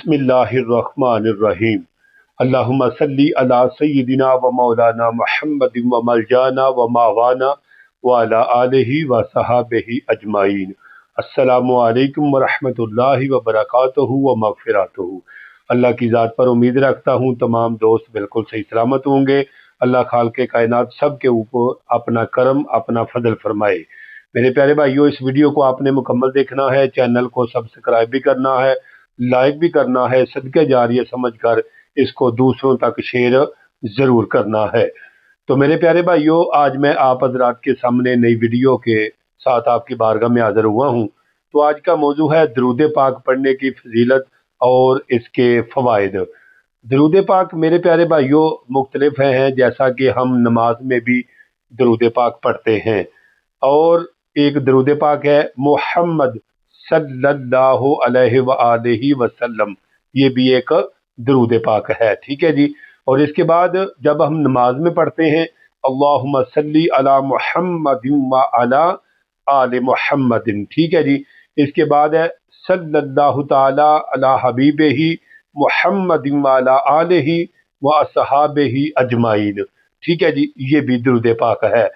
बिस्मिल्लाहिर्रहमानिर्रहीम। अल्लाहुम्मा सल्ली अला सय्यिदिना व मौलाना मुहम्मद व मलजाना व मावाना व अला आलिहि व सहाबिहि अजमाइन। अस्सलामु अलैकुम व रहमतुल्लाहि व बरकातुहू व मगफिरतुहू। अल्लाह की ज़ात पर उम्मीद रखता हूँ तमाम दोस्त बिल्कुल सही सलामत होंगे। अल्लाह खालिक़े कायनात सब के ऊपर अपना करम अपना फजल फरमाए। मेरे प्यारे भाइयों, इस वीडियो को आपने मुकम्मल देखना है, चैनल को सब्सक्राइब भी करना है, लाइक भी करना है, सदके जारिया समझकर इसको दूसरों तक शेयर ज़रूर करना है। तो मेरे प्यारे भाइयों, आज मैं आप हज़रात के सामने नई वीडियो के साथ आपकी बारगाह में हाज़िर हुआ हूँ। तो आज का मौजू है दरूद पाक पढ़ने की फजीलत और इसके फ़वाइद। दरूद पाक मेरे प्यारे भाइयों मुख्तलिफ हैं, जैसा कि हम नमाज में भी दरूद पाक पढ़ते हैं। और एक दरूद पाक है मोहम्मद सल्लल्लाहु अलैहि व आलिहि वसल्लम, ये भी एक दरूद पाक है, ठीक है जी। और इसके बाद जब हम नमाज में पढ़ते हैं अल्लाहुम्मा सल्ली अला मुहम्मदिन व अला आले मुहम्मदिन, ठीक है जी। इसके बाद है सल्लल्लाहु ताला अला हबीबिही मुहम्मदिन व अला आलिहि व अस्हाबिही अजमाइन, ठीक है जी। ये भी दरूद पाक है।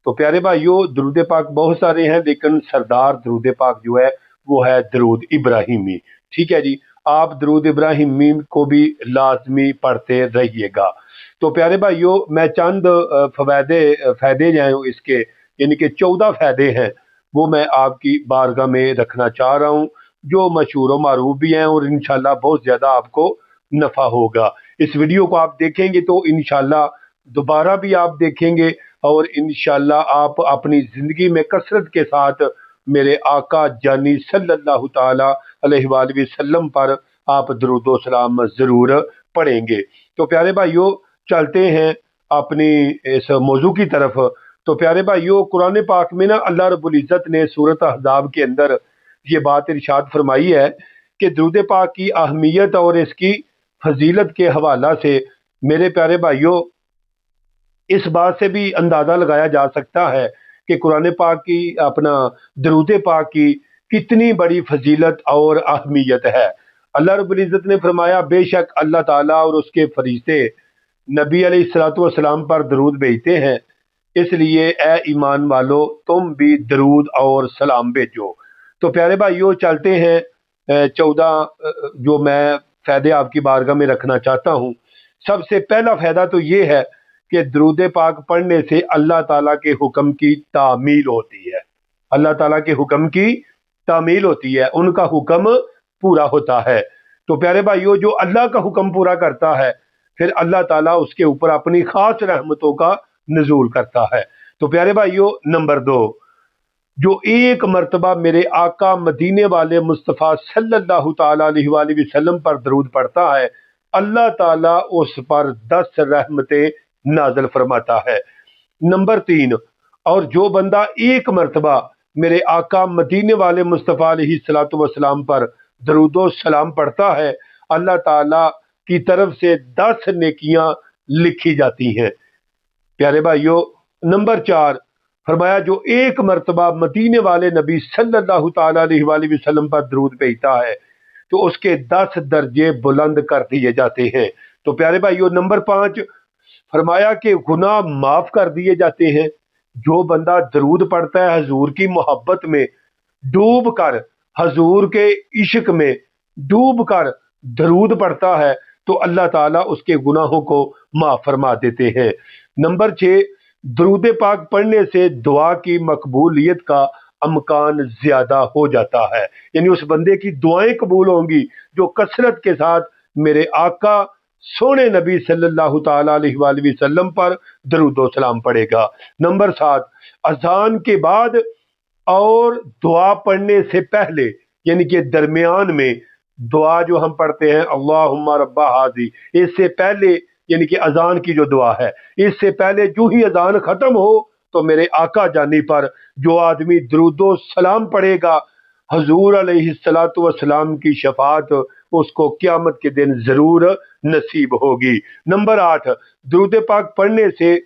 तो प्यारे भाइयों, दरूद पाक बहुत सारे हैं, लेकिन सरदार दरूद पाक जो है वो है दरूद इब्राहिमी, ठीक है जी। आप दरूद इब्राहिमी को भी लाजमी पढ़ते रहिएगा। तो प्यारे भाइयों, मैं चंद फ़ायदे जो हैं इसके, यानी कि 14 फ़ायदे हैं, वो मैं आपकी बारगाह में रखना चाह रहा हूँ, जो मशहूर व मारूफ भी हैं और इंशाल्लाह बहुत ज़्यादा आपको नफ़ा होगा। इस वीडियो को आप देखेंगे तो इंशाल्लाह दोबारा भी आप देखेंगे और इंशाल्लाह आप अपनी ज़िंदगी में कसरत के साथ मेरे आका जानी सल्लल्लाहु ताला अलैहि वसल्लम पर आप दरूद व सलाम ज़रूर पढ़ेंगे। तो प्यारे भाइयों, चलते हैं अपनी इस मौजू की तरफ। तो प्यारे भाइयों, कुरान पाक में ना अल्लाह रब्बुल इज़्ज़त ने सूरत अहज़ाब के अंदर ये बात इरशाद फरमाई है कि दरूद पाक की अहमियत और इसकी फजीलत के हवाला से मेरे प्यारे भाइयों इस बात से भी अंदाज़ा लगाया जा सकता है कि कुरान पाक की अपना दरूद पाक की कितनी बड़ी फजीलत और अहमियत है। अल्लाह रब्बुल इज़्ज़त ने फरमाया, बेशक अल्लाह ताला और उसके फरिश्ते नबी अलैहिस्सलातु वस्सलाम पर दरूद भेजते हैं, इसलिए ए ईमान वालो तुम भी दरूद और सलाम भेजो। तो प्यारे भाइयों, चलते हैं 14 जो मैं फ़ायदे आपकी बारगाह में रखना चाहता हूँ। सबसे पहला फ़ायदा तो ये है कि दरूद पाक पढ़ने से अल्लाह ताला के हुक्म की तामील होती है। अल्लाह ताला के हुक्म की तामील होती है, उनका हुक्म पूरा होता है। तो प्यारे भाइयों, जो अल्लाह का हुक्म पूरा करता है फिर अल्लाह ताला उसके ऊपर अपनी खास रहमतों का नज़ूल करता है। तो प्यारे भाइयों, नंबर 2, जो एक मर्तबा मेरे आका मदीने वाले मुस्तफ़ा सल्लल्लाहु ताला अलैहि वसल्लम पर दरूद पढ़ता है, अल्लाह ताला उस पर 10 रहमतें नाज़िल फरमाता है। नंबर 3, और जो बंदा एक मर्तबा मेरे आका मदीने वाले मुस्तफ़ा अलैहिस्सलातु वस्सलाम पर दरूद सलाम पढ़ता है, अल्लाह ताला की तरफ से 10 नेकियां लिखी जाती हैं। प्यारे भाइयों, नंबर 4 फरमाया, जो एक मर्तबा मदीने वाले नबी सल्लल्लाहु ताला अलैहि वसल्लम पर दरूद भेजता है तो उसके 10 दर्जे बुलंद कर दिए जाते हैं। तो प्यारे भाइयों, नंबर 5 फरमाया कि गुनाह माफ कर दिए जाते हैं। जो बंदा दरूद पढ़ता है हजूर की मोहब्बत में डूब कर, हजूर के इश्क में डूब कर दरूद पढ़ता है तो अल्लाह ताला उसके गुनाहों को माफ फरमा देते हैं। नंबर 6, दरूद पाक पढ़ने से दुआ की मकबूलियत का अमकान ज्यादा हो जाता है, यानी उस बंदे की दुआएं कबूल होंगी जो कसरत के साथ मेरे आका सोने नबी सल्लल्लाहु ताला अलैहि वसल्लम पर दरूद व सलाम पढ़ेगा। नंबर 7, अजान के बाद और दुआ पढ़ने से पहले, यानी कि दरमियान में दुआ जो हम पढ़ते हैं अल्लाहुम्मा रब्बा हाज़ी, इससे पहले यानी कि अजान की जो दुआ है, इससे पहले जो ही अजान खत्म हो तो मेरे आका जानी पर जो आदमी दरूदो सलाम पढ़ेगा, हजूर अलैहिस्सलातु वस्सलाम की शफात उसको क़यामत के दिन जरूर नसीब होगी। नंबर 8, दरूद पाक पढ़ने से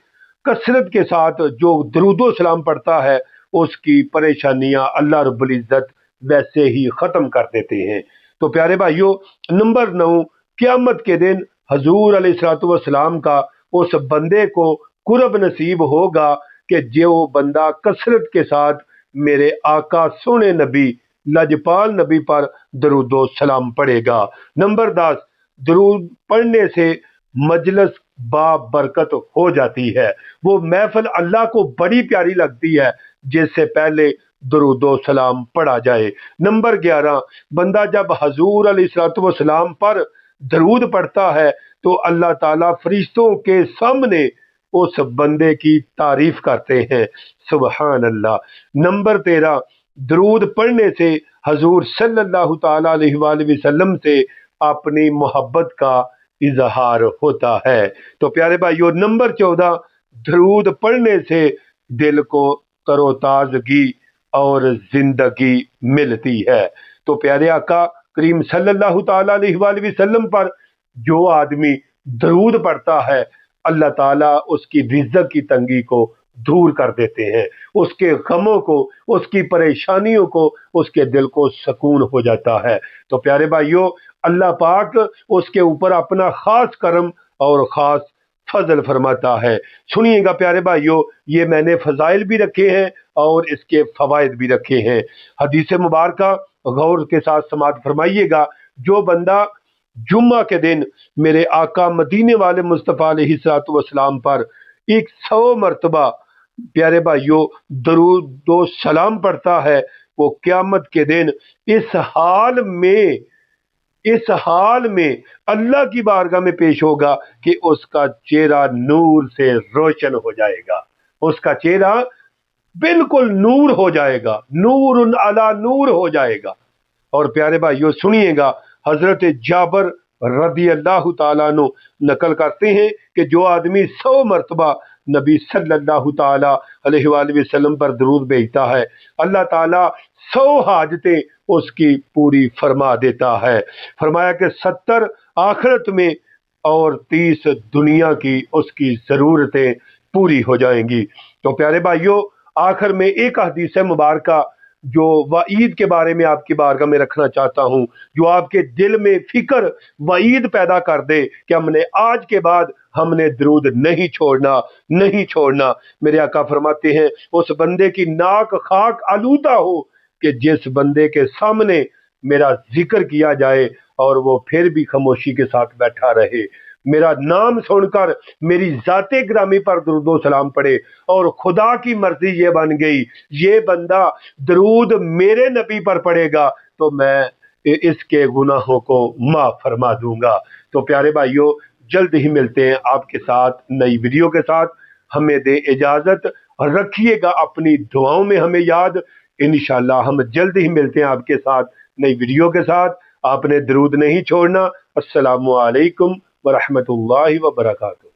कसरत के साथ जो दरूदो सलाम पढ़ता है उसकी परेशानियां अल्लाह रब्बुल इज़्ज़त वैसे ही ख़त्म कर देते हैं। تو پیارے بھائیوں، نمبر 9، قیامت کے دن حضور علیہ الصلوۃ والسلام کا اس بندے کو قرب نصیب ہوگا کہ جو بندہ کثرت کے ساتھ میرے آقا سونے نبی لجپال نبی پر درود و سلام پڑھے گا۔ نمبر 10، درود پڑھنے سے مجلس با برکت ہو جاتی ہے۔ وہ محفل اللہ کو بڑی پیاری لگتی ہے جس سے پہلے درود و سلام پڑھا جائے۔ نمبر 11، بندہ جب حضور علیہ الصلوۃ والسلام پر درود پڑھتا ہے تو اللہ تعالیٰ فرشتوں کے سامنے اس بندے کی تعریف کرتے ہیں، سبحان اللہ۔ نمبر 13، درود پڑھنے سے حضور صلی اللہ تعالی علیہ وآلہ وسلم سے اپنی محبت کا اظہار ہوتا ہے۔ تو پیارے بھائیو، نمبر 14، درود پڑھنے سے دل کو تر و تازگی اور زندگی ملتی ہے۔ تو پیارے آقا کریم صلی اللہ تعالی علیہ وآلہ وسلم پر جو آدمی درود پڑھتا ہے، اللہ تعالیٰ اس کی رزق کی تنگی کو دور کر دیتے ہیں، اس کے غموں کو، اس کی پریشانیوں کو، اس کے دل کو سکون ہو جاتا ہے۔ تو پیارے بھائیوں، اللہ پاک اس کے اوپر اپنا خاص کرم اور خاص فضل فرماتا ہے۔ سنیے گا پیارے بھائیوں، یہ میں نے فضائل بھی رکھے ہیں اور اس کے فوائد بھی رکھے ہیں۔ حدیث مبارکہ غور کے ساتھ سماعت فرمائیے گا۔ جو بندہ جمعہ کے دن میرے آقا مدینے والے مصطفیٰ علیہ الصلوۃ والسلام پر 100 مرتبہ پیارے بھائیوں درود و سلام پڑھتا ہے، وہ قیامت کے دن اس حال میں اللہ کی بارگاہ میں پیش ہوگا کہ اس کا چہرہ نور سے روشن ہو جائے گا، اس کا چہرہ بالکل نور ہو جائے گا، نور علی نور ہو جائے گا۔ اور پیارے بھائیوں سنیے گا، حضرت جابر رضی اللہ تعالیٰ عنہ نقل کرتے ہیں کہ جو آدمی 100 مرتبہ نبی صلی اللہ تعالیٰ علیہ وآلہ وسلم پر درود بھیجتا ہے، اللہ تعالیٰ 100 حاجتیں اس کی پوری فرما دیتا ہے۔ فرمایا کہ 70 آخرت میں اور 30 دنیا کی اس کی ضرورتیں پوری ہو جائیں گی۔ تو پیارے بھائیوں، آخر میں ایک حدیث مبارکہ جو وعید کے بارے میں آپ کی بارگاہ میں رکھنا چاہتا ہوں، جو آپ کے دل میں فکر وعید پیدا کر دے کہ ہم نے آج کے بعد ہم نے درود نہیں چھوڑنا۔ میرے آقا فرماتے ہیں اس بندے کی ناک خاک آلودہ ہو کہ جس بندے کے سامنے میرا ذکر کیا جائے اور وہ پھر بھی خاموشی کے ساتھ بیٹھا رہے، میرا نام سن کر میری ذات گرامی پر درود و سلام پڑے اور خدا کی مرضی یہ بن گئی یہ بندہ درود میرے نبی پر پڑے گا تو میں اس کے گناہوں کو معاف فرما دوں گا۔ تو پیارے بھائیوں، جلد ہی ملتے ہیں آپ کے ساتھ نئی ویڈیو کے ساتھ۔ ہمیں دے اجازت، رکھیے گا اپنی دعاؤں میں ہمیں یاد۔ انشاءاللہ ہم جلد ہی ملتے ہیں آپ کے ساتھ نئی ویڈیو کے ساتھ۔ آپ نے درود نہیں چھوڑنا۔ السلام علیکم ورحمۃ اللہ وبرکاتہ۔